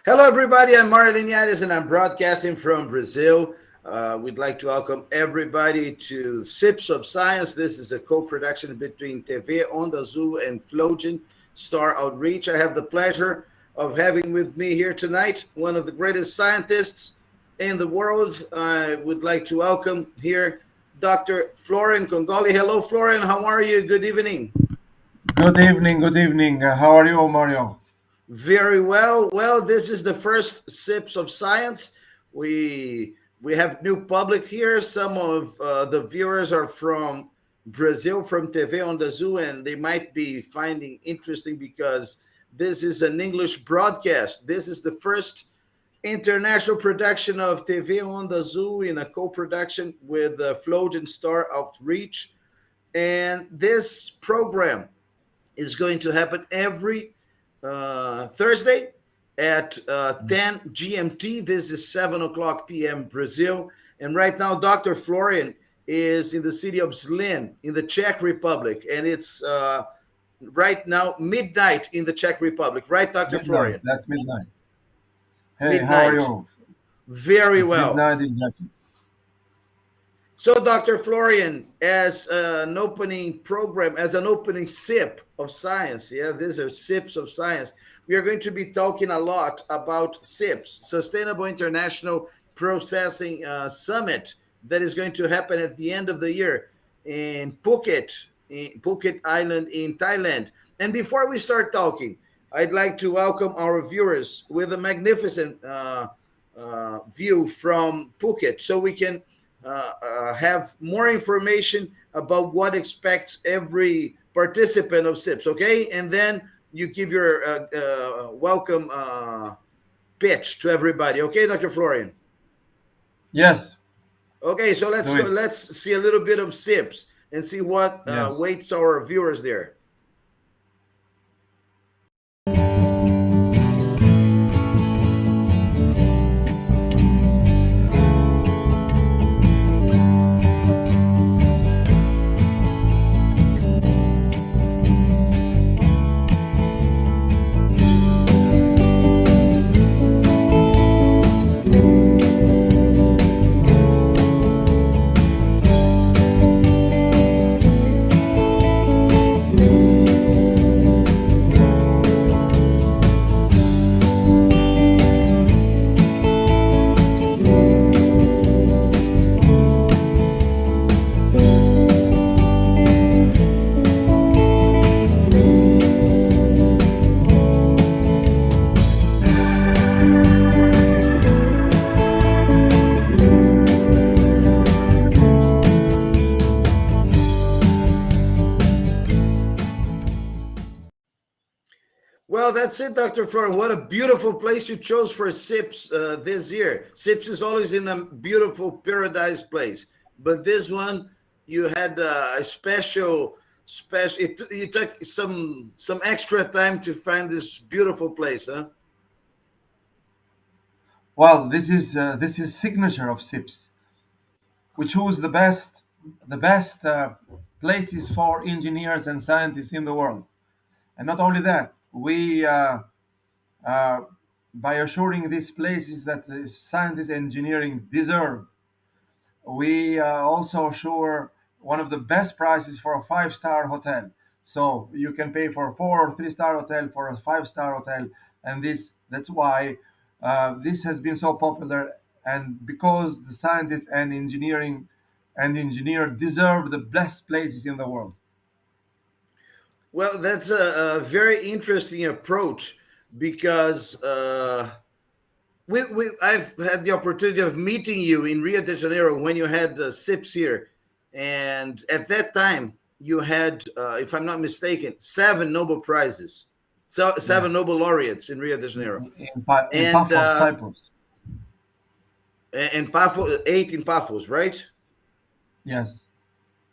Hello, everybody. I'm Mario Linhares, and I'm broadcasting from Brazil. We'd like to welcome everybody to SIPS of Science. This is a co-production between TV Onda, Azul, and Flogen Star Outreach. I have the pleasure of having with me here tonight one of the greatest scientists in the world. I would like to welcome here Dr. Florian Kongoli. Hello, Florian. How are you? Good evening. Good evening, good evening. How are you, Mario? Very well. Well, this is the first Sips of Science. We have new public here. Some of the viewers are from Brazil, from TV on the Zoo, and they might be finding interesting because this is an English broadcast. This is the first international production of TV on the Zoo in a co-production with Flogen Star Outreach. And this program is going to happen every Thursday at 10 GMT. This is 7 o'clock p.m. Brazil. And right now, Dr. Florian is in the city of Zlin in the Czech Republic. And it's right now midnight in the Czech Republic. Right, Dr. Midnight. Florian? That's midnight. Hey, how are Midnight. you? Very It's well. midnight exactly. So, Dr. Florian, as an opening program, as an opening sip of science, yeah, these are sips of science. We are going to be talking a lot about SIPS, Sustainable International Processing Summit, that is going to happen at the end of the year in Phuket Island in Thailand. And before we start talking, I'd like to welcome our viewers with a magnificent view from Phuket, so we can have more information about what expects every participant of SIPS, okay? And then you give your welcome pitch to everybody, okay, Dr. Florian? Yes, Okay, so let's do go. it. Let's see a little bit of SIPS and see what Yes. waits our viewers there. Well, that's it, Dr. Florian. What a beautiful place you chose for SIPS this year. SIPS is always in a beautiful paradise place, but this one you had a special. You took some extra time to find this beautiful place, huh? Well, this is signature of SIPS. We choose the best places for engineers and scientists in the world. And not only that, we uh, by assuring these places that the scientists and engineering deserve, we also assure one of the best prices for a five-star hotel. So you can pay for a 4 or 3 star hotel for a five-star hotel, and that's why this has been so popular, and because the scientists and engineer deserve the best places in the world. Well, that's a very interesting approach because I've had the opportunity of meeting you in Rio de Janeiro when you had SIPS here, and at that time you had, if I'm not mistaken, seven Nobel prizes, so seven Yes, Nobel laureates in Rio de Janeiro, in and Paphos, Cyprus. Paphos, eight in Paphos, right? Yes,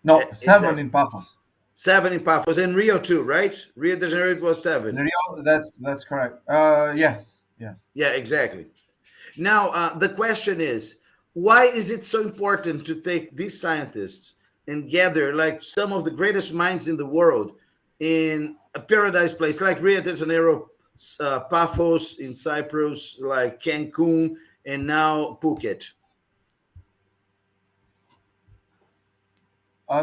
no, seven Exactly, in Paphos. seven in Paphos, and Rio too, right? Rio de Janeiro it was In seven. Rio, that's correct. Yes, yes. Yeah, exactly. Now, the question is, why is it so important to take these scientists and gather like some of the greatest minds in the world in a paradise place like Rio de Janeiro, Paphos in Cyprus, like Cancun, and now Phuket.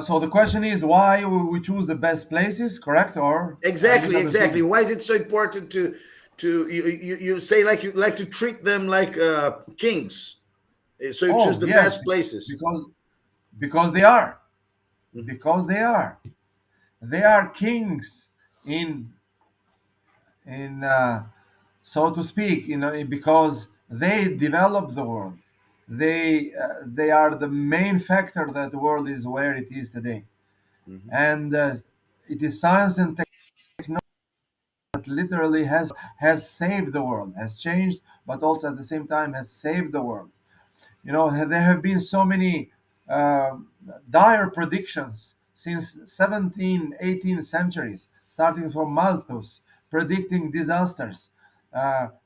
So the question is why we choose the best places, correct? Or I Exactly, misunderstood exactly. you. Why is it so important to you say like you like to treat them like kings? So you choose Oh the yes, best places. because they are, Mhm, because they are kings in so to speak, because they develop the world. They are the main factor that the world is where it is today, mhm, and it is science and technology that literally has saved the world, has changed, but also at the same time has saved the world. There have been so many uh, dire predictions since 17th, 18th centuries, starting from Malthus, predicting disasters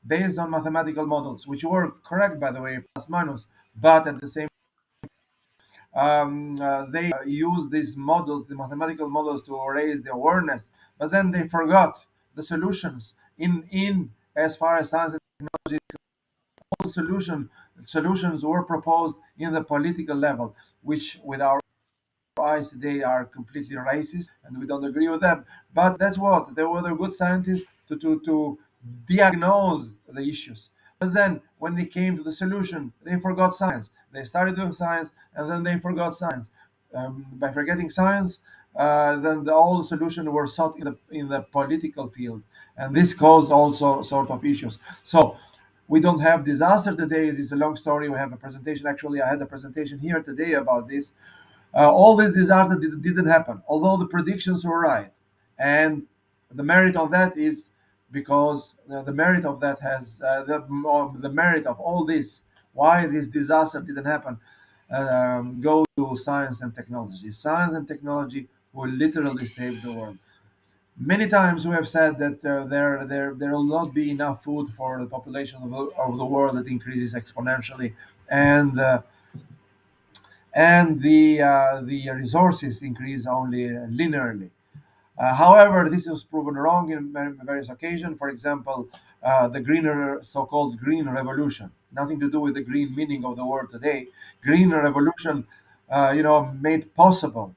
based on mathematical models, which were correct, by the way, plus minus, but at the same they used these models, the mathematical models, to raise the awareness, but then they forgot the solutions in as far as science and technology. Solutions were proposed in the political level, which with our eyes today are completely racist, and we don't agree with them. But that's what they were the good scientists to diagnose the issues. But then when they came to the solution, they forgot science. They started doing science, and then they forgot science. By forgetting science, then all the solutions were sought in the political field, and this caused also sort of issues. So we don't have disaster today. It's a long story. We have a presentation. Actually, I had a presentation here today about this. All this disaster didn't happen, although the predictions were right. And the merit of that is because the merit of that has the merit of all this, why this disaster didn't happen, go to science and technology. Science and technology will literally save the world. Many times we have said that there will not be enough food for the population of the world that increases exponentially, and the resources increase only linearly. However, this was proven wrong in various occasions. For example, the greener so-called green revolution, nothing to do with the green meaning of the word today. Green revolution, made possible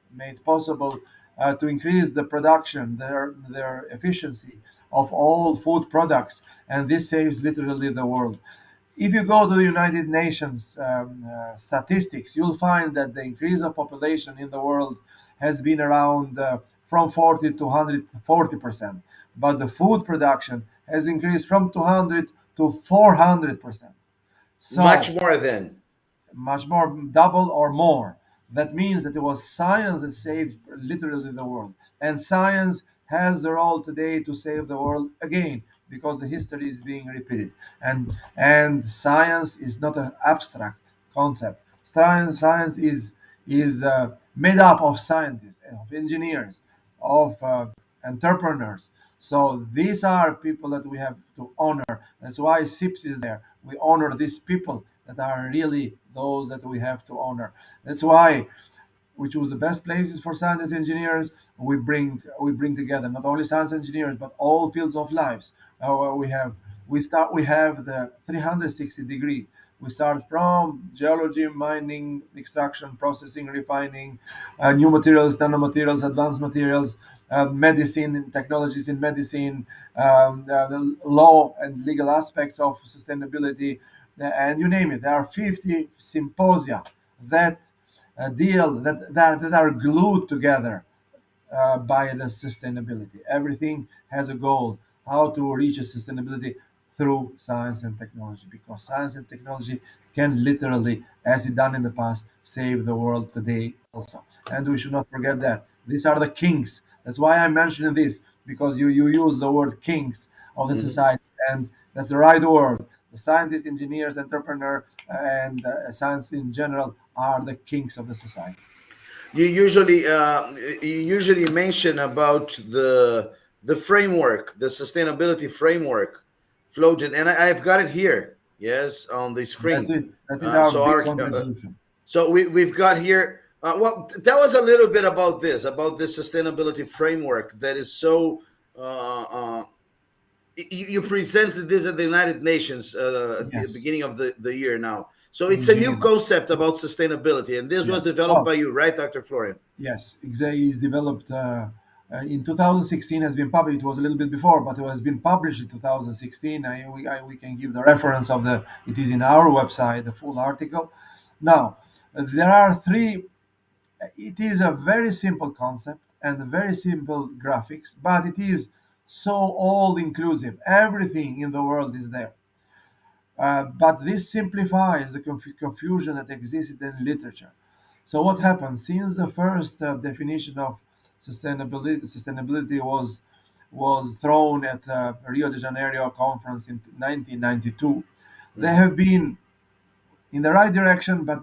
to increase the production, their efficiency of all food products, and this saves literally the world. If you go to the United Nations statistics, you'll find that the increase of population in the world has been around from 40 to 140%, but the food production has increased from 200 to 400%. much So more than. much more, double or more. That means that it was science that saved literally the world. And science has the role today to save the world again because the history is being repeated. And science is not an abstract concept. Science is made up of scientists, of engineers, of entrepreneurs. So these are people that we have to honor. That's why SIPS is there. We honor these people that are really those that we have to honor. That's why we choose the best places for scientists, engineers. We bring together not only science engineers but all fields of lives. We have the 360 degree. We start from geology, mining, extraction, processing, refining, new materials, nanomaterials, advanced materials, medicine, technologies in medicine, the law and legal aspects of sustainability, and you name it. There are 50 symposia that that are glued together by the sustainability. Everything has a goal, how to reach a sustainability through science and technology, because science and technology can literally, as it done in the past, save the world today also. And we should not forget that. These are the kings. That's why I'm mentioning this, because you use the word kings of the Mhm. society, and that's the right word. The scientists, engineers, entrepreneur, and science in general are the kings of the society. You usually mention about the framework, the sustainability framework, Flogen, and I've got it here. Yes, on the That screen. is that is our So big our contribution. we've got here. Well, tell us a little bit about this sustainability framework that is so uh, uh, You presented this at the United Nations at the Yes, beginning of the year now. So in it's a new Geneva. concept about sustainability, and this was Yes. developed Well, by you, right, Dr. Florian? yes, exactly. It's developed in 2016. Has been published. It was a little bit before, but it has been published in 2016. We can give the reference of the. It is in our website, the full article. Now, there are three. It is a very simple concept and very simple graphics, but it is so all inclusive. Everything in the world is there. But this simplifies the confusion that existed in literature. So what happened since the first definition of sustainability was thrown at Rio de Janeiro conference in 1992? There Hmm. have been in the right direction, but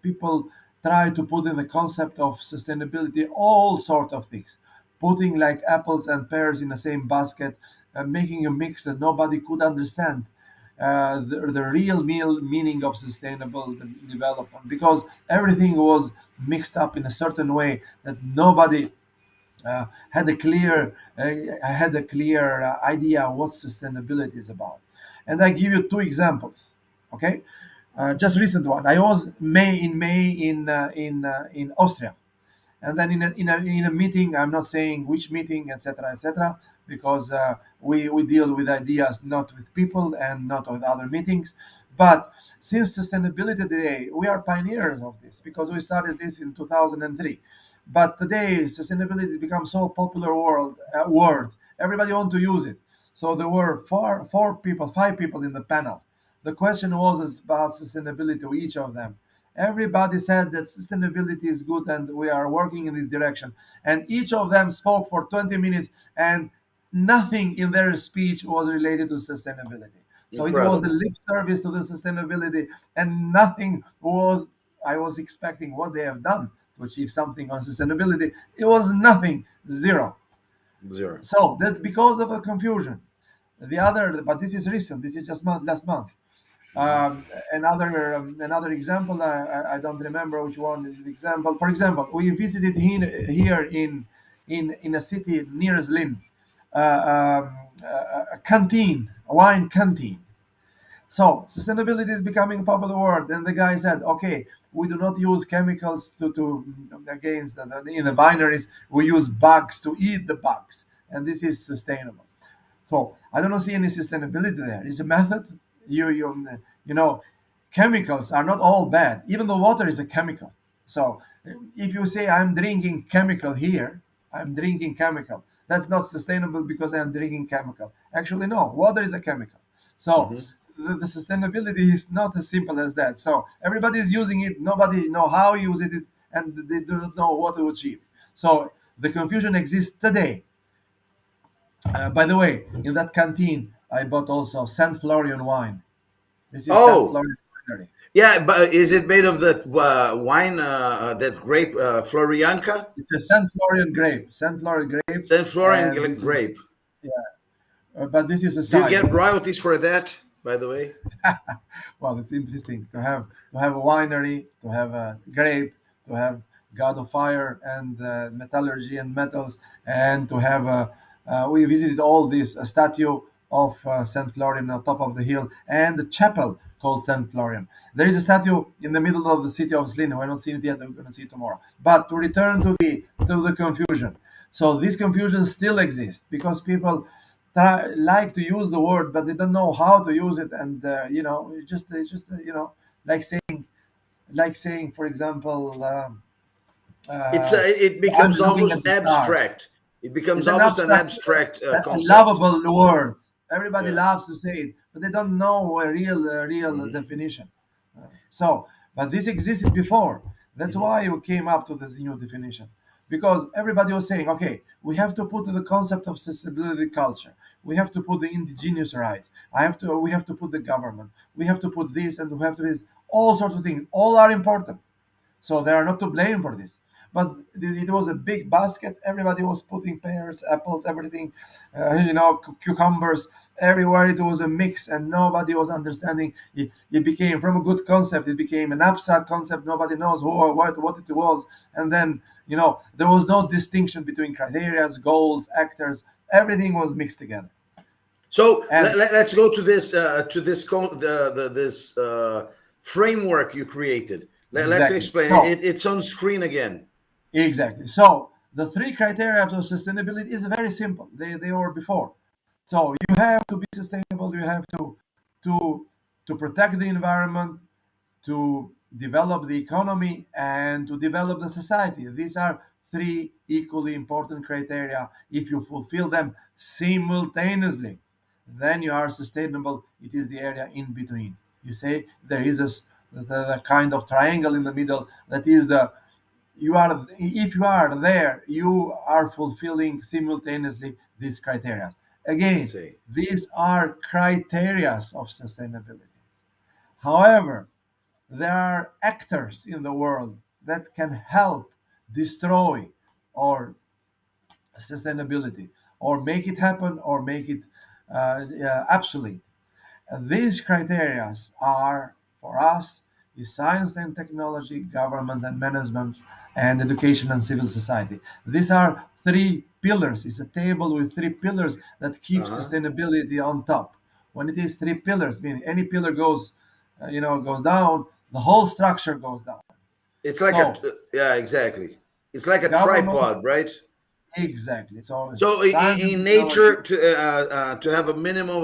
people try to put in the concept of sustainability all sort of things, putting like apples and pears in the same basket, making a mix that nobody could understand. The real meaning of sustainable development, because everything was mixed up in a certain way that nobody had a clear idea what sustainability is about. And I give you two examples. Okay, just recent one. I was May in Austria, and then in a meeting, I'm not saying which meeting, etc., because we deal with ideas, not with people and not with other meetings. But since sustainability today, we are pioneers of this because we started this in 2003. But today sustainability has become so popular word, everybody want to use it. So there were four people, five people in the panel. The question was about sustainability to each of them. Everybody said that sustainability is good and we are working in this direction. And each of them spoke for 20 minutes, and nothing in their speech was related to sustainability. So it was a Incredible. lip service to the sustainability, and nothing was, I was expecting what they have done to achieve something on sustainability. It was nothing, zero. Zero. So that because of the confusion. The other, but this is recent, this is just last month. Hmm. Another example, I don't remember which one is the example. For example, we visited here in a city near Zlin, a canteen, a wine canteen. So sustainability is becoming a popular word, and the guy said, "Okay, we do not use chemicals to against in the binaries. We use bugs to eat the bugs, and this is sustainable." So I don't see any sustainability there. It's a method. You know, chemicals are not all bad. Even the water is a chemical. So if you say I'm drinking chemical here, I'm drinking chemical. That's not sustainable because I'm drinking chemical. Actually, no. Water is a chemical. So Hmm. the sustainability is not as simple as that. So everybody is using it. Nobody know how to use it, and they do not know what to achieve. So the confusion exists today. By the way, in that canteen, I bought also Saint Florian wine. This is Saint Oh, Florian winery. yeah, but is it made of the wine, that grape, Florianka? It's a Saint Florian grape, Saint Florian grape, Saint Florian and this is grape. yeah. But this is a Do you side. get royalties for that, by the way? Well, it's interesting to have a winery, to have a grape, to have God of Fire and metallurgy and metals, and to have a. We visited all this a statue of Saint Florian on top of the hill and the chapel called Saint Florian. There is a statue in the middle of the city of Slin. We're not seeing it yet. We're going to see it tomorrow. But to return to the confusion. So this confusion still exists because people like to use the word, but they don't know how to use it, and it's just like saying, for example, It I'm becomes looking almost at the stars. abstract. It becomes It's an almost an abstract, abstract a concept. lovable word. Everybody Yeah. loves to say it, but they don't know a real Hmm. definition. So, but this existed before. That's Hmm. why we came up to this new definition. Because everybody was saying, okay, we have to put the concept of sustainability culture. We have to put the indigenous rights. We have to put the government. We have to put this and we have to this. All sorts of things. All are important. So they are not to blame for this. But it was a big basket. Everybody was putting pears, apples, everything, cucumbers. Everywhere it was a mix, and nobody was understanding. It became from a good concept. It became an abstract concept. Nobody knows who or what it was. And then there was no distinction between criteria, goals, actors. Everything was mixed together. So And let's go to this this framework you created. Let's exactly. explain So it. It's on screen again. exactly. So the three criteria of sustainability is very simple. They were before. So you have to be sustainable. You have to to protect the environment, to develop the economy, and to develop the society. These are three equally important criteria. If you fulfill them simultaneously, then you are sustainable. It is the area in between. You say there is the kind of triangle in the middle that is the you are if you are there you are fulfilling simultaneously these criteria. I Again, see. these are criteria of sustainability. However, there are actors in the world that can help destroy or sustainability, or make it happen, or make it obsolete. These criteria are for us is science and technology, government and management, and education and civil society. These are three pillars. It's a table with three pillars that keep Uh-huh. sustainability on top. When it is three pillars, meaning any pillar goes, goes down, the whole structure goes down. It's like a So yeah, exactly. It's like a government, tripod, right? exactly. So So science and in technology, nature, to have a minimum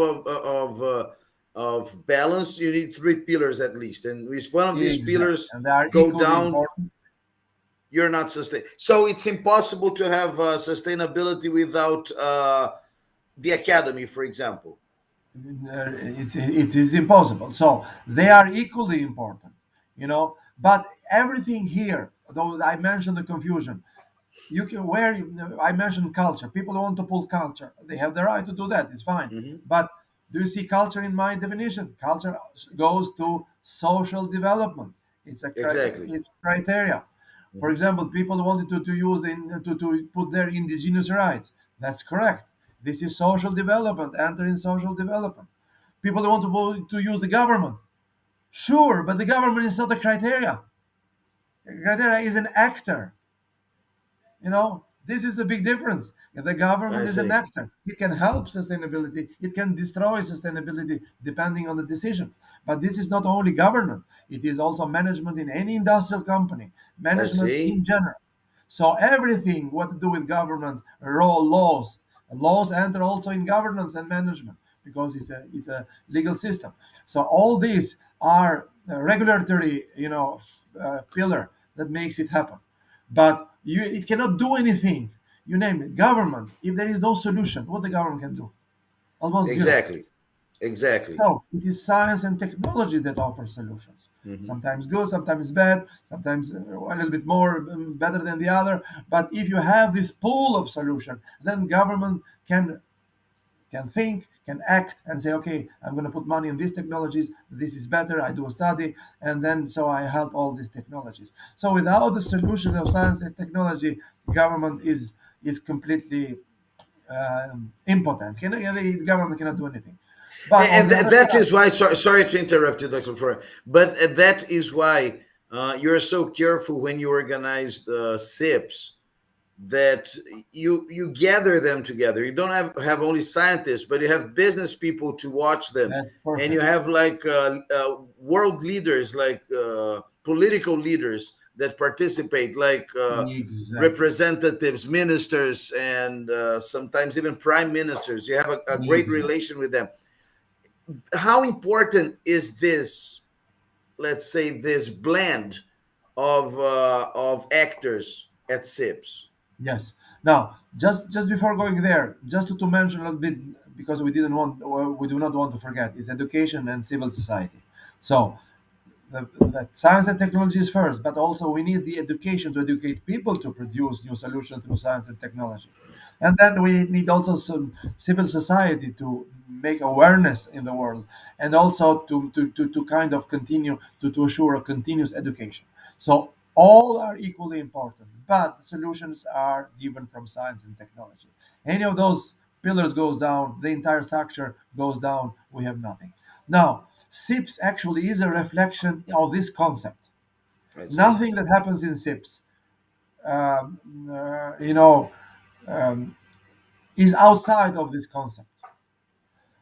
of balance, you need three pillars at least. And if one of these exactly, pillars and they are go equally down, important. you're not sustain. So it's impossible to have sustainability without the academy, for example. It is impossible. So they are equally important, But everything here, though I mentioned the confusion, you can where I mentioned culture. People want to pull culture. They have the right to do that. It's fine. Hmm. But do you see culture in my definition? Culture goes to social development. Exactly. It's criteria. For Hmm. example, people wanted to use to put their indigenous rights. That's correct. This is social development. Enter in social development. People want to use the government. Sure, but the government is not a criteria. Criteria is an actor. This is the big difference. The I government is an see. actor. It can help sustainability. It can destroy sustainability depending on the decision. But this is not only government. It is also management in any industrial company, I management see. in general. So everything what to do with governance, role, laws enter also in governance and management because it's a legal system. So all these are regulatory, pillar that makes it happen. But it cannot do anything. You name it, government. If there is no solution, what the government can do? Almost zero. Exactly. Exactly. So it is science and technology that offer solutions. Hmm. Sometimes good, sometimes bad, sometimes a little bit more better than the other. But if you have this pool of solution, then government can think, can act, and say, okay, I'm going to put money in these technologies. This is better. I do a study, and then so I help all these technologies. So without the solution of science and technology, government is completely impotent. The government cannot do anything. But on And the other that side, is why. Sorry to interrupt you, Dr. Florian, but that is why you're so careful when you organize the SIPS that you gather them together. You don't have only scientists, but you have business people to watch them, that's and you perfect. have like world leaders, like political leaders that participate, like Exactly. representatives, ministers, and sometimes even prime ministers. You have a great Exactly. relation with them. How important is this, let's say, this blend of actors at SIPS? Yes. Now, just before going there, just to mention a little bit because we do not want to forget is education and civil society. So the science and technology is first, but also we need the education to educate people to produce new solutions through science and technology. And then we need also some civil society to make awareness in the world and also to kind of continue to assure a continuous education. So all are equally important, but the solutions are given from science and technology. Any of those pillars goes down, the entire structure goes down, we have nothing. Now, SIPS actually is a reflection of this concept. I see. Nothing that happens in SIPS, um, uh, you know, um, is outside of this concept.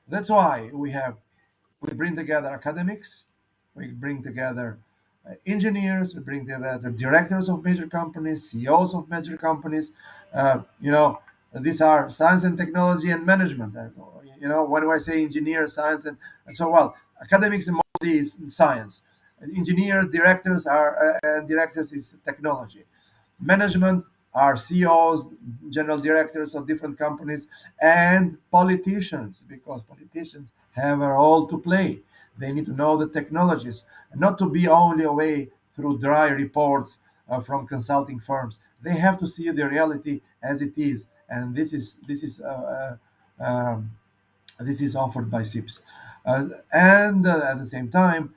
That's why we bring together academics, we bring together engineers, we bring together the directors of major companies, CEOs of major companies. You know, these are science and technology and management. You know, when I say engineer, science, and so well, academics mostly is science. Engineers, directors are and directors is technology. Management are CEOs, general directors of different companies, and politicians, because politicians have a role to play. They need to know the technologies, not to be only away through dry reports from consulting firms. They have to see the reality as it is, and this is offered by SIPS. And At the same time,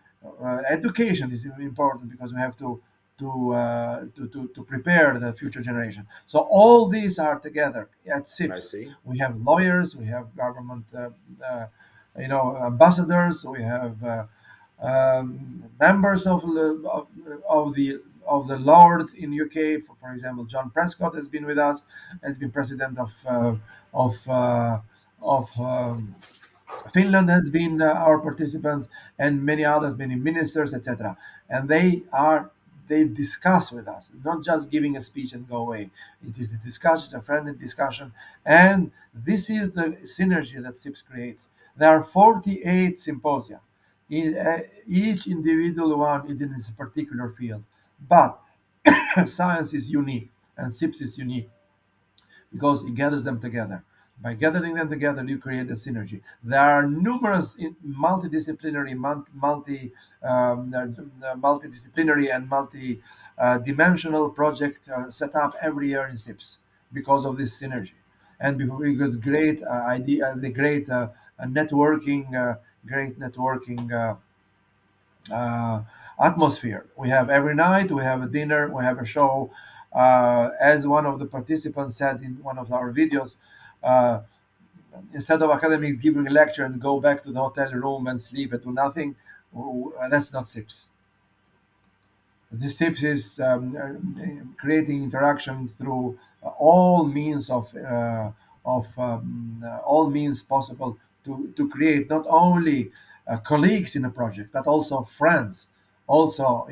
education is important because we have to prepare the future generation. So all these are together at I SIPS. see. We have lawyers, we have government, ambassadors, we have members of the Lord in UK. For example, John Prescott has been with us, has been president of uh, of Finland has been our participants, and many others, many ministers, etc. And they discuss with us, not just giving a speech and go away. It is a discussion, a friendly discussion, and this is the synergy that SIPS creates. There are 48 symposia, each individual one is in its particular field, but science is unique and SIPS is unique because it gathers them together. By gathering them together, you create a synergy. There are numerous multidisciplinary, multidisciplinary and multi-dimensional projects set up every year in SIPS because of this synergy, and because great idea, the great networking. Atmosphere. We have every night, we have a dinner, we have a show. As one of the participants said in one of our videos, uh, instead of academics giving a lecture and go back to the hotel room and sleep and do nothing, that's not SIPS. This SIPS is creating interaction through all means possible to create not only colleagues in a project but also friends, also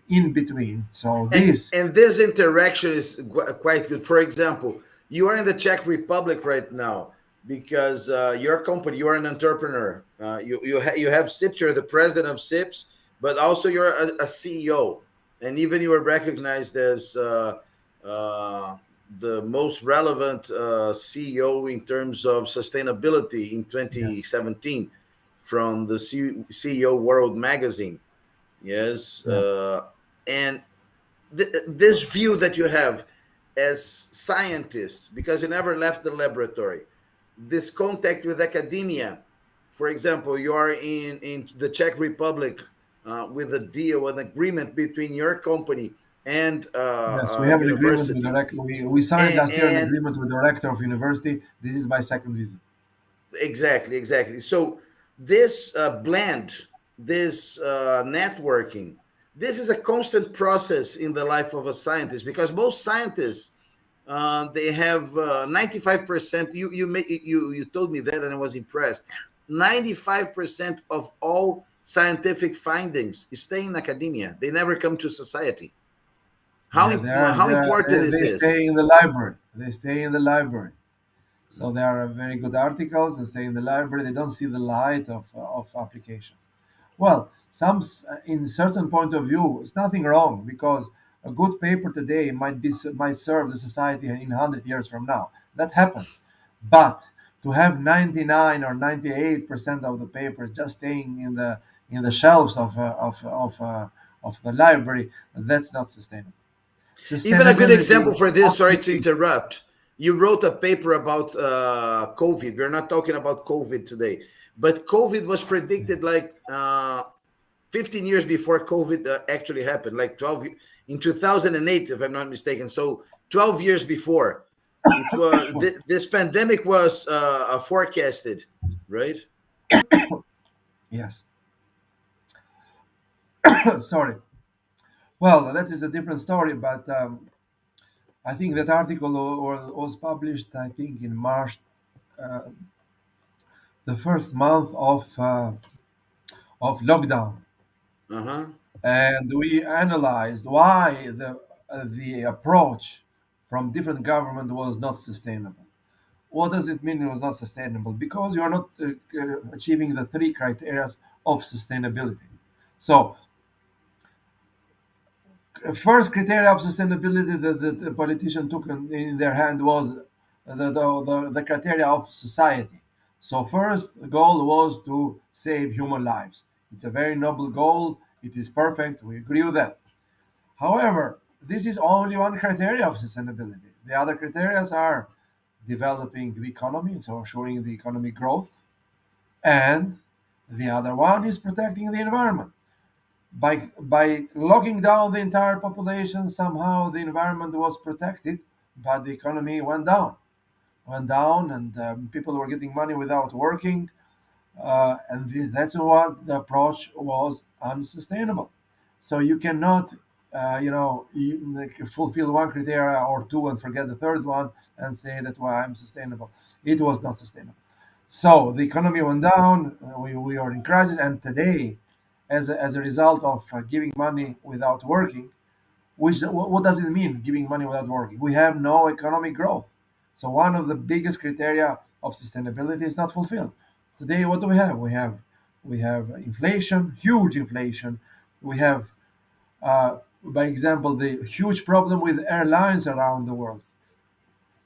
in between. So this And this interaction is quite good. For example, you are in the Czech Republic right now because your company, you are an entrepreneur. You have SIPS, you're the president of SIPS, but also you're a CEO, and even you were recognized as the most relevant CEO in terms of sustainability in yes, 2017 from the CEO World magazine. Yes, yeah. and this view that you have as scientists, because you never left the laboratory, this contact with academia. For example, you are in the Czech Republic with a deal, an agreement between your company and Yes, we have an agreement with the university. we signed last year an And agreement with the rector of university. This is my second visit. exactly, exactly. So this blend, this networking, this is a constant process in the life of a scientist because most scientists they have 95%. You told me that, and I was impressed. 95% of all scientific findings stay in academia. They never come to society. Yeah, How important is they this? stay in the library. They stay in the library. So there are very good articles that stay in the library. They don't see the light of application. Well, in certain point of view, it's nothing wrong because a good paper today might serve the society in 100 years from now. That happens, but to have 99 or 98% of the papers just staying in the shelves of the library, that's not sustainable. Even a good example Sustainability for this, must sorry to be interrupt. You wrote a paper about COVID. We're not talking about COVID today, but COVID was predicted like 15 years before COVID actually happened, like 12 in 2008, if I'm not mistaken. So 12 years before it was this pandemic was forecasted, right? yes. Sorry. Well, that is a different story, but I think that article was published, I think, in March the first month of lockdown, Uh-huh. and we analyzed why the approach from different government was not sustainable. What does it mean it was not sustainable? Because you are not achieving the three criteria of sustainability. So, first criteria of sustainability that the politician took in their hand was the criteria of society. So, first goal was to save human lives. It's a very noble goal. It is perfect. We agree with that. However, this is only one criteria of sustainability. The other criteria are developing the economy, so showing the economic growth, and the other one is protecting the environment. By locking down the entire population, somehow the environment was protected, but the economy went down, and people were getting money without working, and that's what the approach was unsustainable. So you cannot, like, fulfill one criteria or two and forget the third one and say that well, I'm sustainable. It was not sustainable. So the economy went down. We are in crisis, and today, as a result of giving money without working, which what does it mean giving money without working? We have no economic growth. So one of the biggest criteria of sustainability is not fulfilled. Today, what do we have? We have inflation, huge inflation. We have, by example, the huge problem with airlines around the world.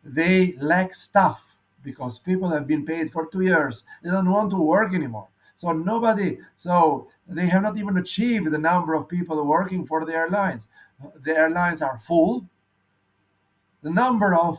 They lack staff because people have been paid for 2 years. They don't want to work anymore. So they have not even achieved the number of people working for the airlines. The airlines are full. The number of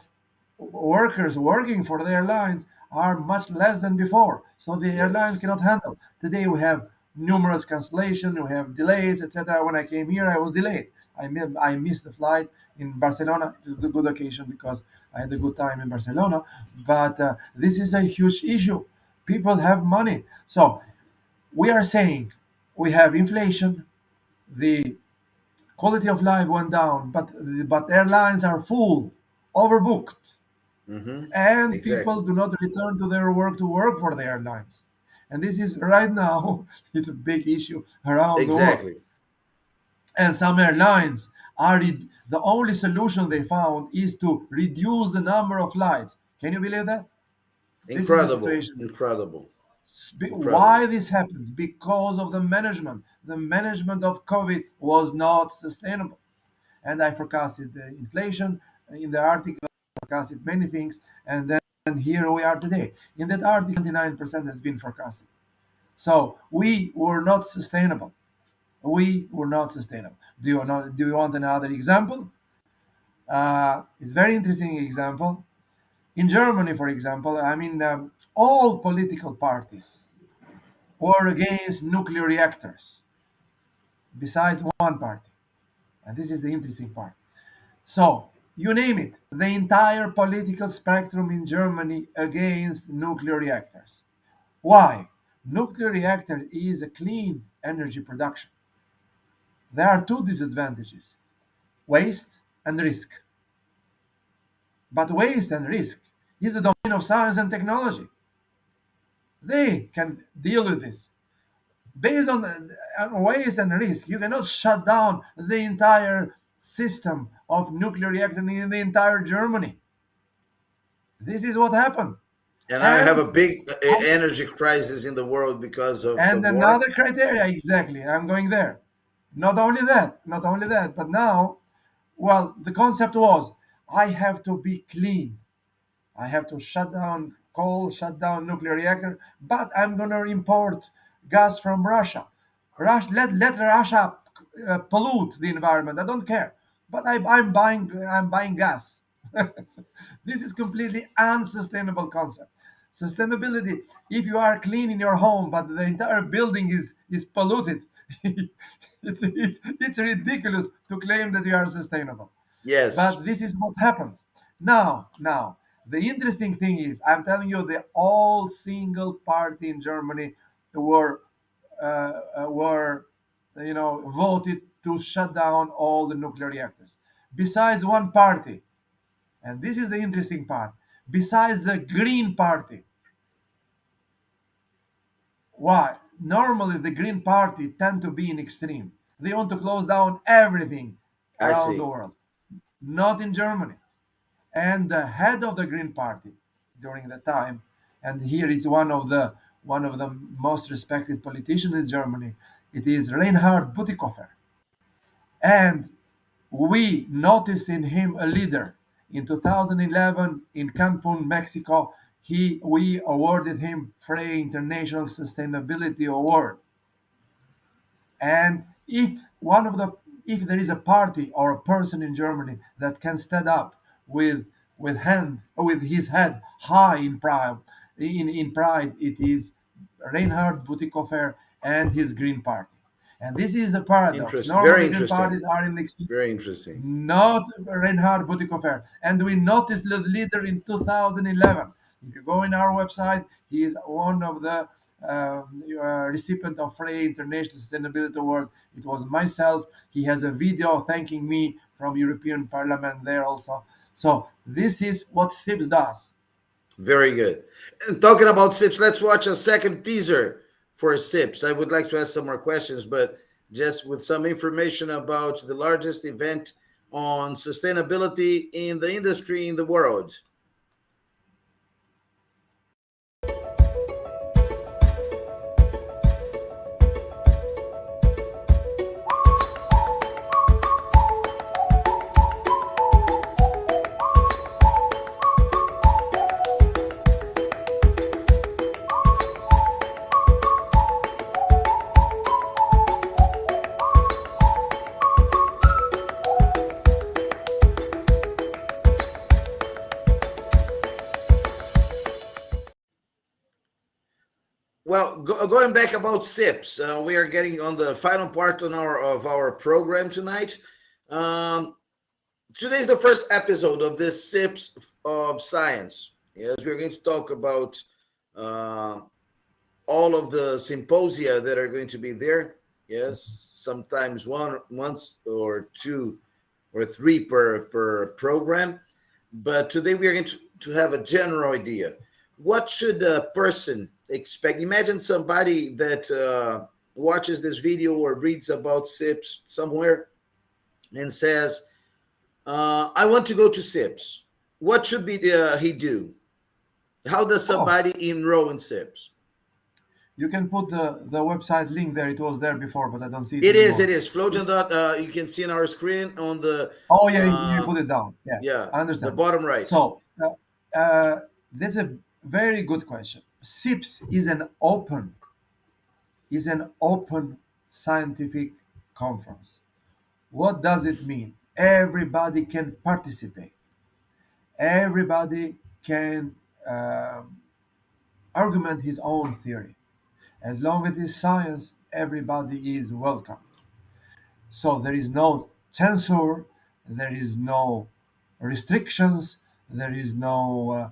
workers working for the airlines are much less than before. So the airlines Yes. cannot handle. Today we have numerous cancellations, we have delays, etc. When I came here, I was delayed. I missed the flight in Barcelona. It was a good occasion because I had a good time in Barcelona. But this is a huge issue. People have money. So we are saying we have inflation, the quality of life went down, but airlines are full, overbooked, Mm-hmm. and people Exactly. do not return to their work to work for the airlines. And this is right now it's a big issue around the world. Exactly. And some airlines the only solution they found is to reduce the number of flights. Can you believe that? This is the Incredible. situation. Incredible. Why Incredible. this happens? Because of the management. The management of COVID was not sustainable. And I forecasted the inflation in the article, I forecasted many things, and then here we are today. In that article, 29% has been forecasted. So we were not sustainable. We were not sustainable. Do you want another example? It's a very interesting example. In Germany, for example, I mean, all political parties were against nuclear reactors, besides one party. And this is the interesting part. So, you name it, the entire political spectrum in Germany against nuclear reactors. Why? Nuclear reactor is a clean energy production. There are two disadvantages: waste and risk. But waste and risk is the domain of science and technology. They can deal with this. Based on waste and risk, you cannot shut down the entire system of nuclear reactor in the entire Germany. This is what happened. And now you have And a big energy crisis in the world because of the and war. another criteria, exactly. I'm going there. Not only that, but now, well, the concept was I have to be clean. I have to shut down coal, shut down nuclear reactor, but I'm gonna import gas from Russia. Let Russia pollute the environment. I don't care, but I'm buying gas. This is completely unsustainable concept. Sustainability, if you are clean in your home, but the entire building is polluted, it's ridiculous to claim that you are sustainable. Yes. But this is what happens. Now, the interesting thing is, I'm telling you, the all single party in Germany were, were, voted to shut down all the nuclear reactors. Besides one party, and this is the interesting part. besides the Green Party. Why? Normally, the Green Party tend to be in extreme. They want to close down everything I around the see. world. Not in Germany. And the head of the Green Party during the time, and here is one of the most respected politicians in Germany. It is Reinhard Bütikofer, and we noticed in him a leader. In 2011, in Cancun, Mexico, we awarded him Frey International Sustainability Award. And if there is a party or a person in Germany that can stand up with with his head high in pride, it is Reinhard Bütikofer and his Green Party. And this is the paradox. Very Normally, Green interesting. parties are in extreme, Very interesting. not Reinhard Bütikofer. And we noticed the leader in 2011. If you go in our website, he is one of the recipient of Frey International Sustainability Award. It was myself. He has a video thanking me from European Parliament there also. So this is what SIPS does. Very good. And talking about SIPS, let's watch a second teaser for SIPS. I would like to ask some more questions, but just with some information about the largest event on sustainability in the industry in the world. Well, going back about SIPS, we are getting on the final part of our program tonight. Um, Today's the first episode of this SIPS of Science. Yes, we're going to talk about uh, all of the symposia that are going to be there. Yes, sometimes once or two or three per program. But today we are going to have a general idea. What should a person expect? Imagine somebody that watches this video or reads about SIPS somewhere and says, I want to go to SIPS. What should he do? How does Oh, somebody enroll in SIPS? you can put the website link there. It was there before, but I don't see it It is, anymore. it is. Flogen you can see on our screen on the, Oh yeah, you uh, put it down. Yeah, yeah, I the understand. bottom right. So that's a very good question. SIPS is an open scientific conference. What does it mean? Everybody can participate. Everybody can argument his own theory. As long as it is science, everybody is welcome. So there is no censor, there is no restrictions, there is no.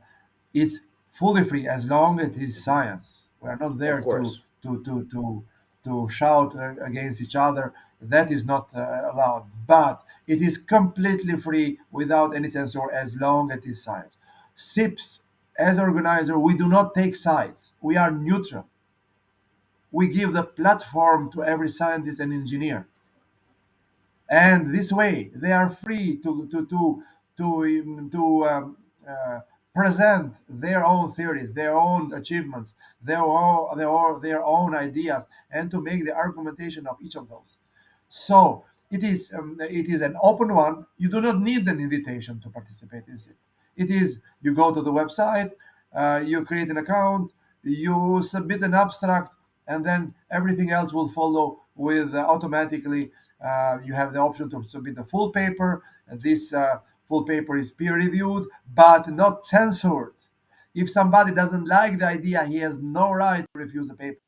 It's fully free as long as it is science. We are not Of there to course. to to to to shout against each other. That is not allowed. But it is completely free without any censor as long as it is science. SIPS, as organizer, we do not take sides. We are neutral. We give the platform to every scientist and engineer, and this way they are free to present their own theories, their own achievements, their own ideas, and to make the argumentation of each of those. So it is an open one. You do not need an invitation to participate in it. It is, you go to the website, you create an account, you submit an abstract, and then everything else will follow with automatically. You have the option to submit a full paper. This full paper is peer reviewed but not censored. If somebody doesn't like the idea, he has no right to refuse the paper.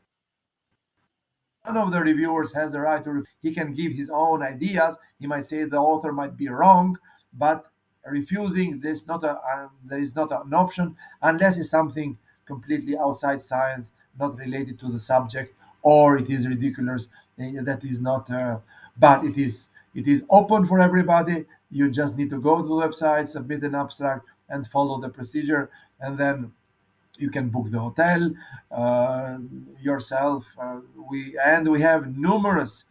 None of the reviewers has the right to he can give his own ideas. He might say the author might be wrong, but refusing this not there is not an option unless it's something completely outside science, not related to the subject, or it is ridiculous. That is not. But it is open for everybody. You just need to go to the website, submit an abstract, and follow the procedure, and then you can book the hotel uh, yourself. We have numerous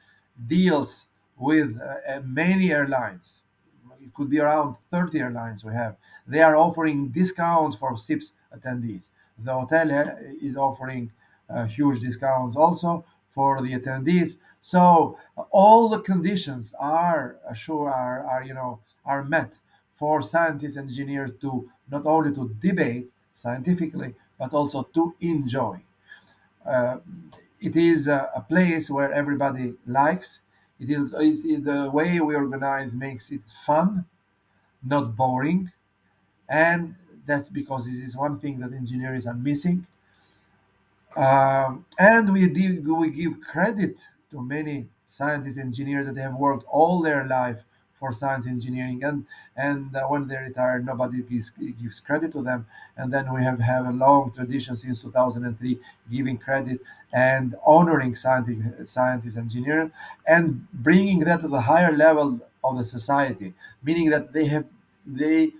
deals with many airlines. It could be around 30 airlines we have. They are offering discounts for SIPS attendees. The hotel is offering huge discounts also for the attendees. So all the conditions are sure are are met for scientists and engineers to not only to debate scientifically but also to enjoy. Uh, it is a place where everybody likes. The way we organize makes it fun, not boring, and that's because this is one thing that engineers are missing. And we give credit to many scientists, engineers that have worked all their life for science engineering, and when they retire, nobody gives credit to them. And then we have a long tradition since 2003 giving credit and honoring scientists, engineers, and bringing that to the higher level of the society, meaning that they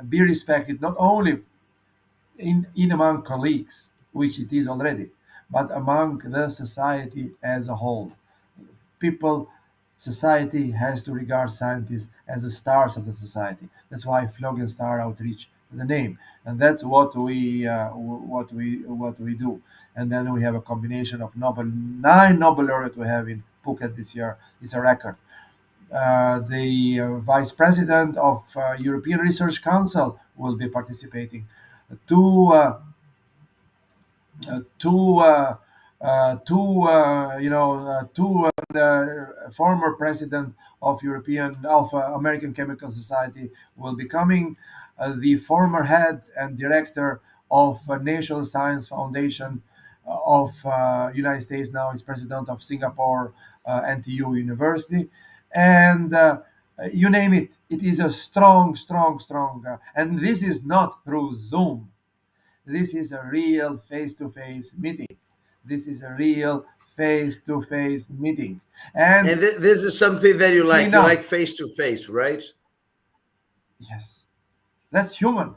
be respected not only in among colleagues, which it is already, but among the society as a whole. People, society has to regard scientists as the stars of the society. That's why Flogen Star Outreach, the name, and that's what we do. And then we have a combination of nine Nobel laureates we have in Phuket this year. It's a record. The vice president of European Research Council will be participating. Two two the former president of American Chemical Society will be coming. The former head and director of National Science Foundation of United States, now is president of Singapore NTU University, and you name it. It is a strong, and this is not through Zoom. This is a real face-to-face meeting. This is a real face-to-face meeting. And And this is something that you till like. You now, like face to face, right? yes, that's human.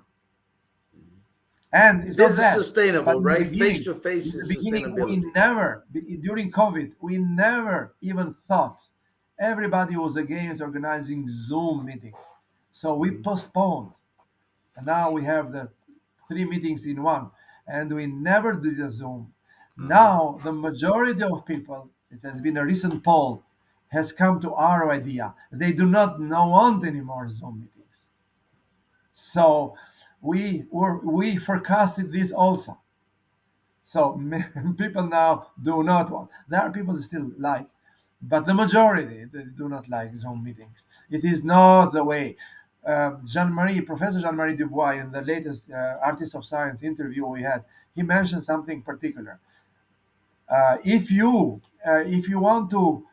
And it's This not is that. But sustainable, right? Face to face in the is beginning, sustainability. during COVID, we never even thought. Everybody was against organizing Zoom meetings. So we postponed. And now we have the three meetings in one, and we never did a Zoom. Mhm. Now the majority of people, it has been a recent poll, has come to our idea. They do not want any more Zoom meetings. So we forecasted this also. So people now do not want. There are people that still like, but the majority they do not like Zoom meetings. It is not the way. Professor Jean-Marie Dubois, in the latest Artist of Science interview we had, he mentioned something particular. If you want to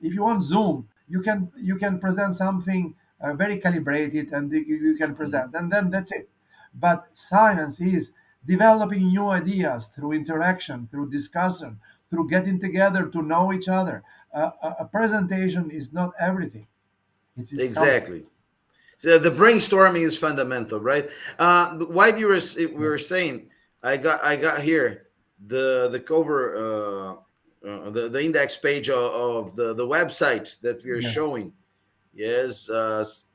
if you want Zoom, you can present something very calibrated, and you can present, and then that's it. But science is developing new ideas through interaction, through discussion, through getting together to know each other. A presentation is not everything. It's something. Exactly. So the brainstorming is fundamental, right? While we Yeah. were saying, I got here the cover, the index page of the website that we are Yes. showing. Yes,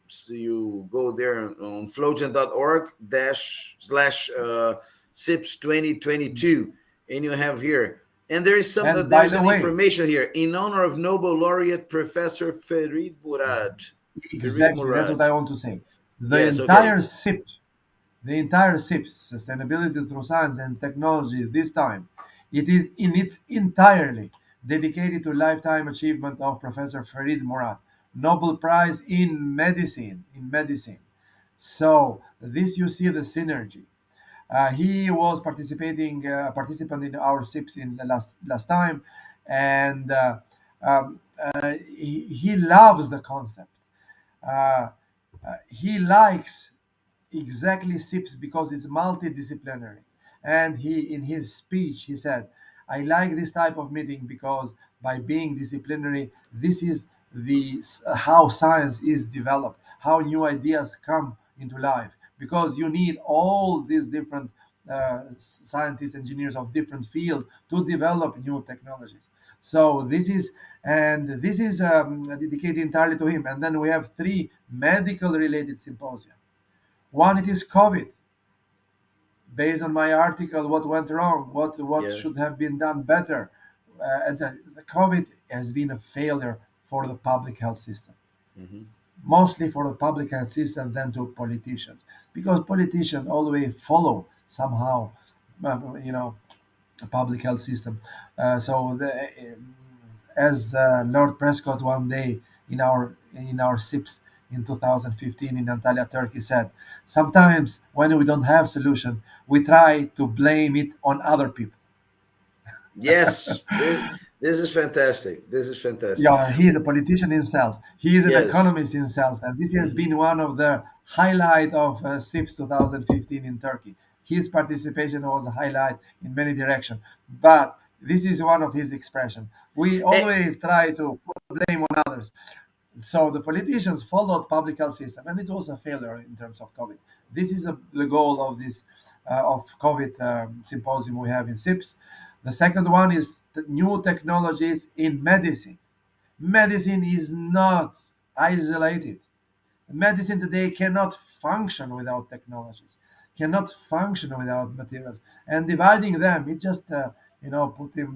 so you go there on flogen.org dash slash SIPS 2022, and you have here. And there is And by there's the an way, information here in honor of Nobel laureate Professor Ferid Murad. Ferid exactly, that's what Murad. I want to say. The Yes. Okay. entire SIP The entire SIPS, Sustainability Through Science and Technology, this time, it is in its entirely dedicated to lifetime achievement of Professor Farid Murad, Nobel Prize in Medicine. So this you see the synergy. He was participant in our SIPS in the last time, and he loves the concept. Uh, he likes exactly SIPS because it's multidisciplinary. And in his speech, he said, I like this type of meeting because by being disciplinary, this is how science is developed, how new ideas come into life, because you need all these different scientists, engineers of different field to develop new technologies. So this is dedicated entirely to him. And then we have three medical related symposia. One, it is COVID, based on my article, what went wrong, what Yeah. should have been done better. And the COVID has been a failure for the public health system, Hmm. mostly for the public health system than to politicians, because politicians always follow somehow, you know, a public health system. As Lord Prescott one day in our SIPS in 2015 in Antalya, Turkey said, sometimes when we don't have solution, we try to blame it on other people. Yes, this is fantastic. This is fantastic. Yeah, he is a politician himself. He is an Yes. economist himself, and this has Hmm. been one of the highlight of SIPS 2015 in Turkey. His participation was a highlight in many directions, but this is one of his expression. We always try to put blame on others. So the politicians followed public health system, and it was a failure in terms of COVID. This is the goal of this of COVID symposium we have in SIPS. The second one is the new technologies in medicine. Medicine is not isolated. Medicine today cannot function without technologies, cannot function without materials. And dividing them, it just put him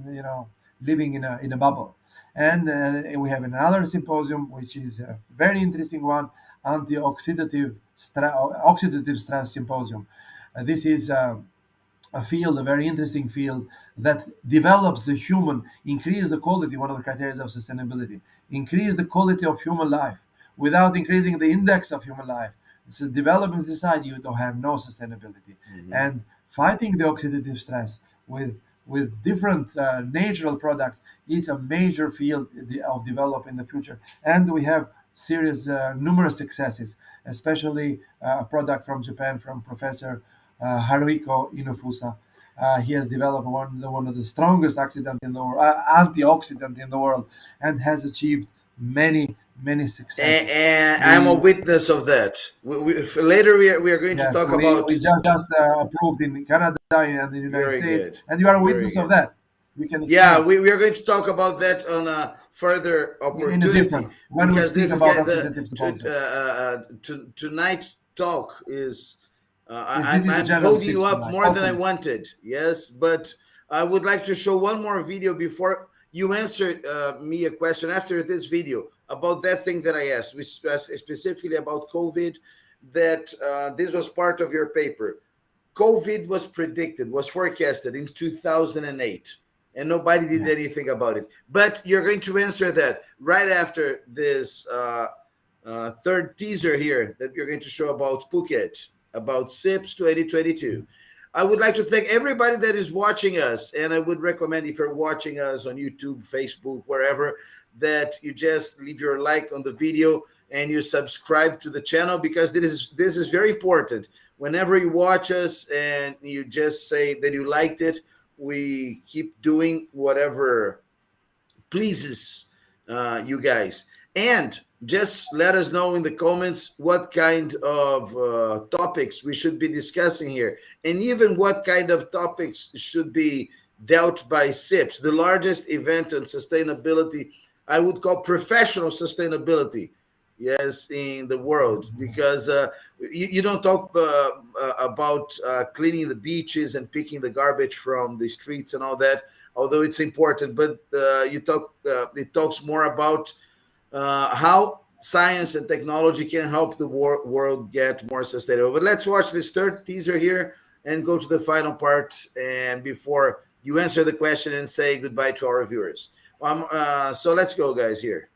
living in a bubble. And we have another symposium, which is a very interesting one, oxidative stress symposium. This is a field, a very interesting field that develops the human, increase the quality, one of the criteria of sustainability, increase the quality of human life without increasing the index of human life. It's a developing society, you don't have no sustainability. Hmm. And fighting the oxidative stress with different natural products is a major field of development in the future. And we have serious, numerous successes, especially a product from Japan from Professor Haruhiko Inufusa. He has developed one of the strongest antioxidant in the world, and has achieved many successes. And I'm a We witness of that. Later, we are going to Yes, talk we about. just approved in Canada and the United Very States, good. and you are a Very witness of good. that. We can Yeah, explain we are going to talk about that on a further in a opportunity different when we because speak this is about the oxidative symposium. tonight talk is Yes, this is a I'm general holding you SIPS up tonight. more than I Hopefully, wanted. Yes, but I would like to show one more video before you answer me a question after this video about that thing that I asked. We specifically about COVID. That this was part of your paper. COVID was predicted, was forecasted in 2008, and nobody did yes. anything about it. But you're going to answer that right after this third teaser here that you're going to show about Phuket, about SIPS 2022. I would like to thank everybody that is watching us, and I would recommend if you're watching us on YouTube, Facebook, wherever, that you just leave your like on the video and you subscribe to the channel because this is very important. Whenever you watch us and you just say that you liked it, we keep doing whatever pleases you guys. And just let us know in the comments what kind of topics we should be discussing here, and even what kind of topics should be dealt by SIPS, the largest event on sustainability. I would call professional sustainability, yes, in the world, because you don't talk about cleaning the beaches and picking the garbage from the streets and all that, although it's important. But it talks more about how science and technology can help the world get more sustainable. But let's watch this third teaser here and go to the final part. And before you answer the question and say goodbye to our viewers. So let's go, guys, here.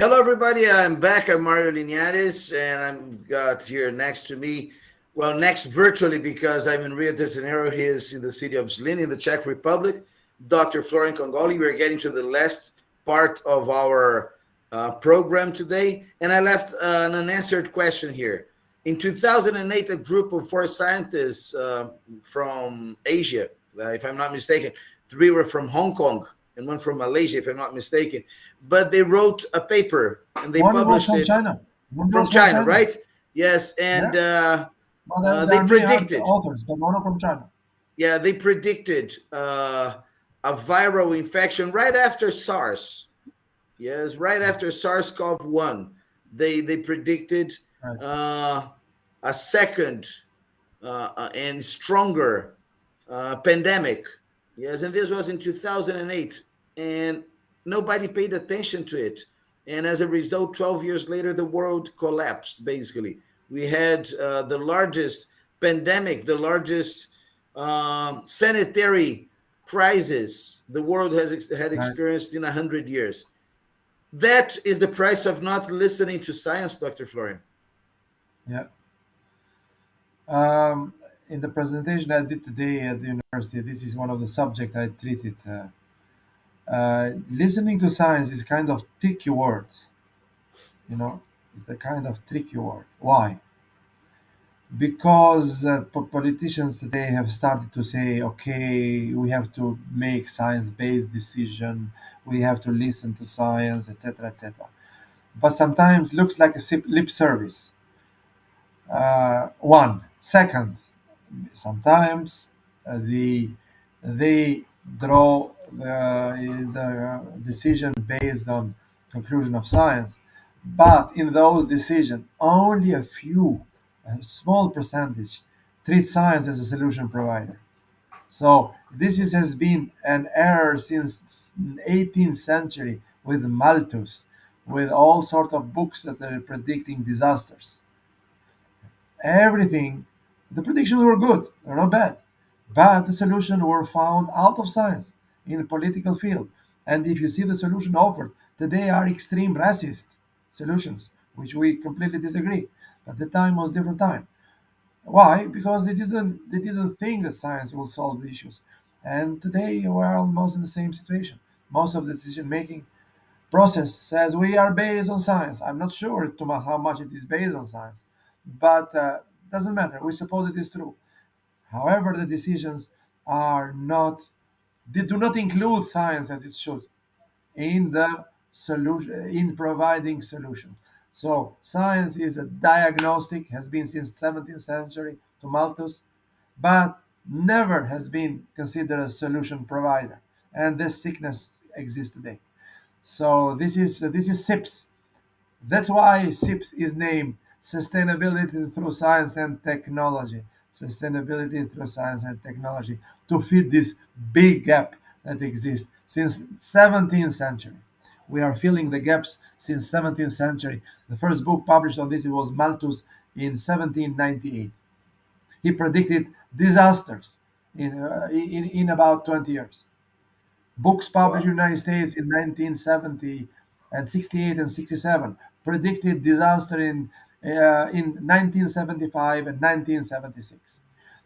Hello, everybody. I'm back. I'm Mario Linares, and I'm got here next to me. Well, next virtually because I'm in Rio de Janeiro. He is in the city of Zlin in the Czech Republic. Dr. Florian Kongoli. We're getting to the last part of our program today, and I left an unanswered question here. In 2008, a group of four scientists from Asia, if I'm not mistaken, three were from Hong Kong and one from Malaysia, if I'm not mistaken, but they wrote a paper and they One was published from it China. One from was from China, China. right? Yes, and Yeah. Well, there they are many other predicted, authors, but one from China. yeah, they predicted a viral infection right after SARS. Yes, right after SARS-CoV-1, they predicted Right. uh, a second and stronger pandemic. Yes, and this was in 2008, and nobody paid attention to it. And as a result, 12 years later, the world collapsed. Basically, we had the largest pandemic, the largest sanitary crisis the world had Right. experienced in 100 years. That is the price of not listening to science, Dr. Florian. Yeah. Um, in the presentation I did today at the university, this is one of the subjects I treated. Listening to science is kind of tricky word. You know, it's a kind of tricky word. Why? Because politicians today have started to say, okay, we have to make science-based decision, we have to listen to science, etc., etc. But sometimes looks like a lip service. One second, sometimes they draw the decision based on conclusion of science, but in those decisions, only a small percentage, treat science as a solution provider. So has been an error since 18th century with Malthus, with all sort of books that are predicting disasters. Everything, the predictions were good, they're not bad, but the solutions were found out of science in the political field. And if you see the solution offered, today are extreme racist solutions, which we completely disagree. But the time was different time. Why? Because they didn't think that science will solve the issues. And today we're almost in the same situation. Most of the decision making process says we are based on science. I'm not sure how much it is based on science, but doesn't matter. We suppose it is true. However, the decisions are not. They do not include science as it should in the solution in providing solutions. So science is a diagnostic, has been since 17th century to Malthus, but never has been considered a solution provider. And this sickness exists today. So this is SIPS. That's why SIPS is named Sustainability Through Science and Technology. Sustainability through science and technology to fit this big gap that exists since 17th century. We are filling the gaps since 17th century. The first book published on this was Malthus in 1798. He predicted disasters in about 20 years. Books published in Wow. the United States in 1970 and 68 and 67 predicted disaster in 1975 and 1976.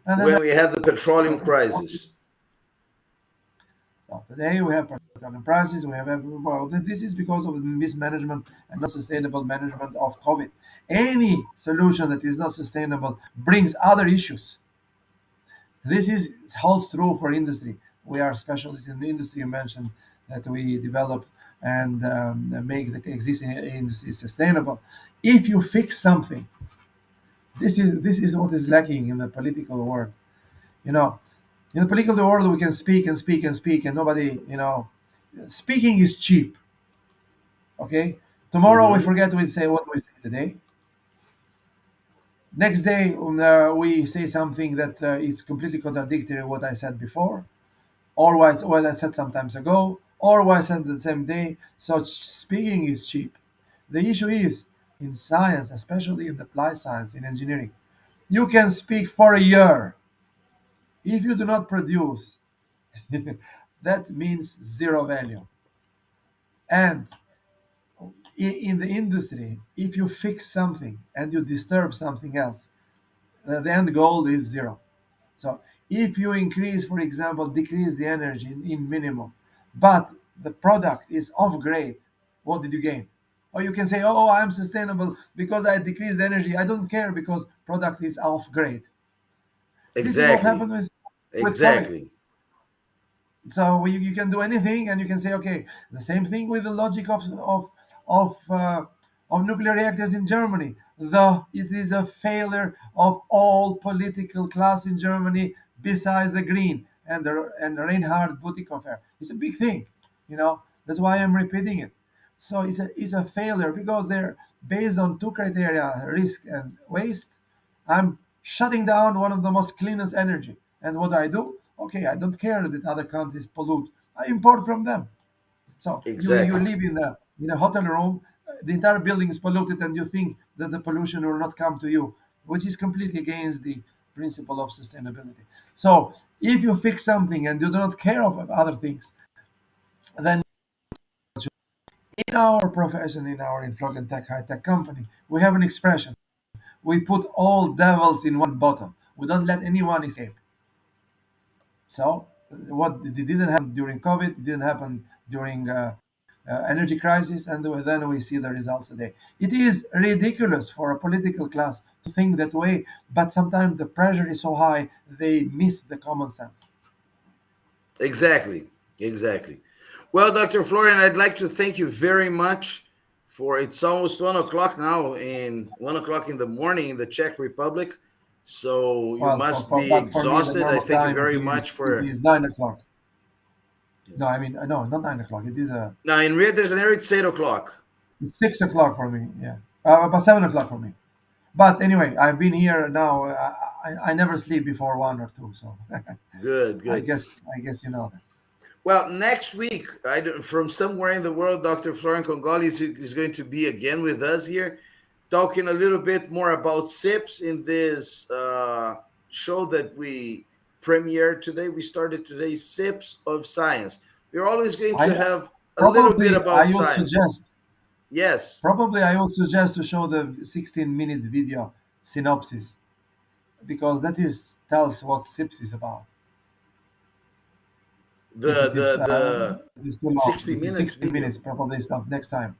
And then When we had the petroleum crisis. today we have petroleum prices, we have well, this is because of the mismanagement and not sustainable management of COVID. Any solution that is not sustainable brings other issues. This is holds true for industry. We are specialists in the industry. You mentioned that we develop and make the existing industry sustainable. If you fix something, this is what is lacking in the political world. You know, in the political world, we can speak and speak and speak, and nobody, speaking is cheap. Okay, tomorrow we Hmm. forget we say what we say today. Next day, we say something that is completely contradictory to what I said before or what I said some times ago, or what I said the same day. So speaking is cheap. The issue is in science, especially in applied science, in engineering, you can speak for a year. If you do not produce, that means zero value. And in the industry, if you fix something and you disturb something else, the end goal is zero. So if you increase, for example, decrease the energy in minimum, but the product is off grade, what did you gain? Or you can say, oh, I'm sustainable because I decreased energy. I don't care because product is off grade. This is what Exactly. happened with COVID. Exactly. So you can do anything, and you can say, okay, the same thing with the logic of uh, of nuclear reactors in Germany. It is a failure of all political class in Germany besides the Green and Reinhard Bütikofer. It's a big thing, you know. That's why I'm repeating it. So it's a failure because they're based on two criteria: risk and waste. I'm shutting down one of the most cleanest energy. And what I do? Okay, I don't care that other countries pollute. I import from them. So you Exactly. live in a hotel room, the entire building is polluted, and you think that the pollution will not come to you, which is completely against the principle of sustainability. So if you fix something and you do not care of other things, then in our profession, in Flogen Tech High Tech Company, we have an expression. We put all devils in one bottle. We don't let anyone escape. So what it didn't happen during COVID, it didn't happen during energy crisis, and then we see the results today. It is ridiculous for a political class to think that way, but sometimes the pressure is so high they miss the common sense. Exactly. Exactly. Well, Dr. Florian, I'd like to thank you very much for it's almost 1 o'clock now, in 1 o'clock in the morning in the Czech Republic. So you Well, must be but for me, the exhausted. I normal thank you time very is much it for. is 9 o'clock. No, I mean no, not 9 o'clock. It is Now in Rio de Janeiro, it's 8 o'clock. it's 6 o'clock for me. Yeah, about 7 o'clock for me. But anyway, I've been here now. I never sleep before 1 or 2, so Good, I good. guess I guess you know that. Well, next week, from somewhere in the world, Dr. Florian Kongoli is going to be again with us here, talking a little bit more about SIPS in this show that we premiered today. We started today, SIPS of Science. We're always going to I have a little bit probably about I would science. suggest Yes, to show the 16-minute video synopsis because that is tells what SIPS is about. If the the the it is too long, 60 this is minutes 16 video. minutes. Probably stop next time.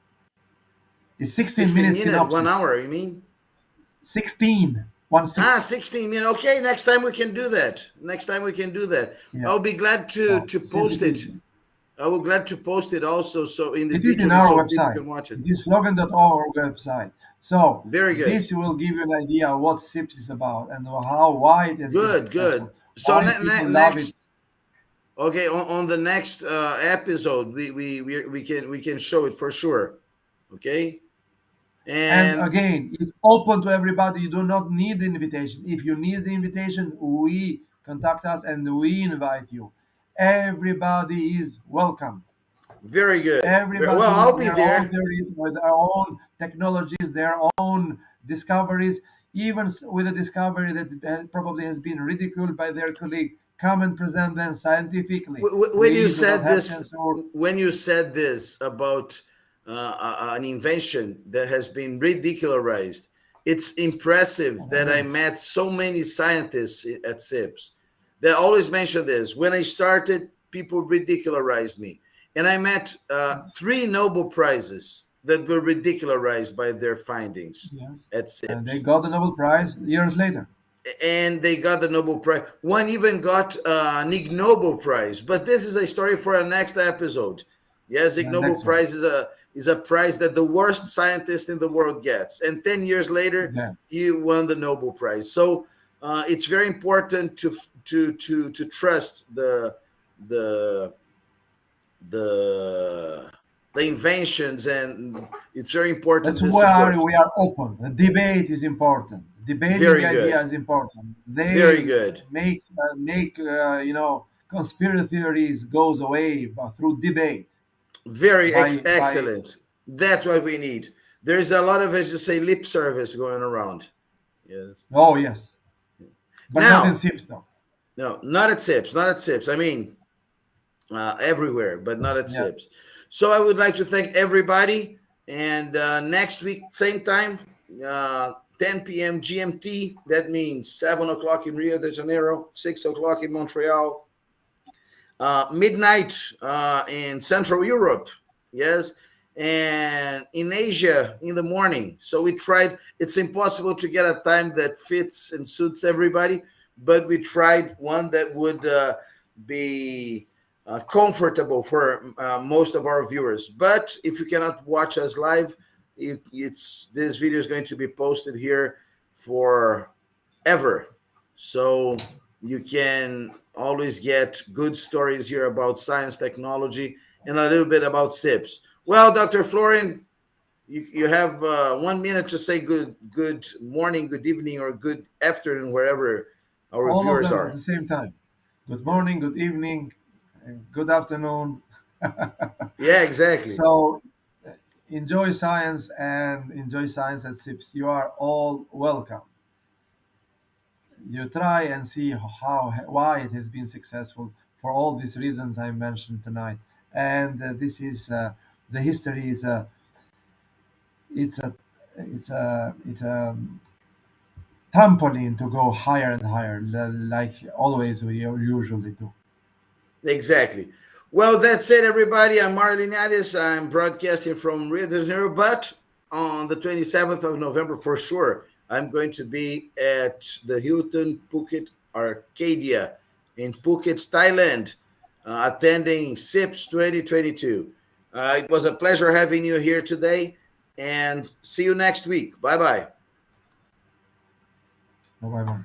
It's 16 16 minutes minute, one synopsis. hour, you mean? 16, 1 Ah, 6. 16 minutes. Okay, next time we can do that. Next time we can do that. Yeah. I'll be glad So to since post it. I will glad to post it also so it is in individually our so people website. can watch it. It is Flogen.org website. So Very good. this will give you an idea what SIPS is about and why it has been Good, successful, good. So why people love it. next, okay, on the next episode, we can show it for sure. Okay, And and again, it's open to everybody. You do not need the invitation. If you need the invitation, we contact us and we invite you. Everybody is welcome. very good. Well, Everybody I'll with be their own there. theories, with their own technologies, their own discoveries, even with a discovery that probably has been ridiculed by their colleague, come and present them scientifically. When you We do not said have this, censor. about an invention that has been ridicularized, it's impressive that I Oh, met so many scientists at SIPS that always mention this. When I started, people ridicularized me, and I met three Nobel prizes that were ridicularized by their findings yes. at And they SIPS, got the Nobel Prize years later. and they got the Nobel Prize. One even got an Ig Nobel Prize, but this is a story for our next episode. Yes, Ig The Nobel next one. Prize is a prize that the worst scientist in the world gets, and 10 years later, Yeah. he won the Nobel Prize. So it's very important to trust the the the inventions, and it's very important That's the why support. we are open. The debate is important. Debating Very good, ideas is important. very They good. make conspiracy theories goes away through debate. Very By excellent. That's what we need. There's a lot of, as you say, lip service going around. Yes. Oh yes, but not in Now, SIPS though. no, not at SIPS, not at SIPS. I mean, everywhere, but not at Yeah. SIPS. So I would like to thank everybody. And next week, same time, 10 p.m. GMT. That means 7 o'clock in Rio de Janeiro, 6 o'clock in Montreal, midnight in Central Europe. Yes. And in Asia in the morning. So we tried, it's impossible to get a time that fits and suits everybody, but we tried one that would be comfortable for most of our viewers. But if you cannot watch us live, this video is going to be posted here forever. So you can always get good stories here about science, technology, and a little bit about SIPS. Well, Dr. Florian, you have 1 minute to say good morning, good evening, or good afternoon, wherever our All of viewers them at are. the same time. Good morning, good evening, and good afternoon. Yeah, exactly. So enjoy science and enjoy science at SIPS. You are all welcome. You try and see why it has been successful for all these reasons I mentioned tonight. And this is the history is a it's a it's a trampoline to go higher and higher, like always we usually do. Exactly. Well, that's it, everybody. I'm Marlon Addis. I'm broadcasting from Rio de Janeiro, but on the 27th of November, for sure, I'm going to be at the Hilton Phuket Arcadia in Phuket, Thailand, attending SIPS 2022. It was a pleasure having you here today, and see you next week. Bye bye. Bye bye.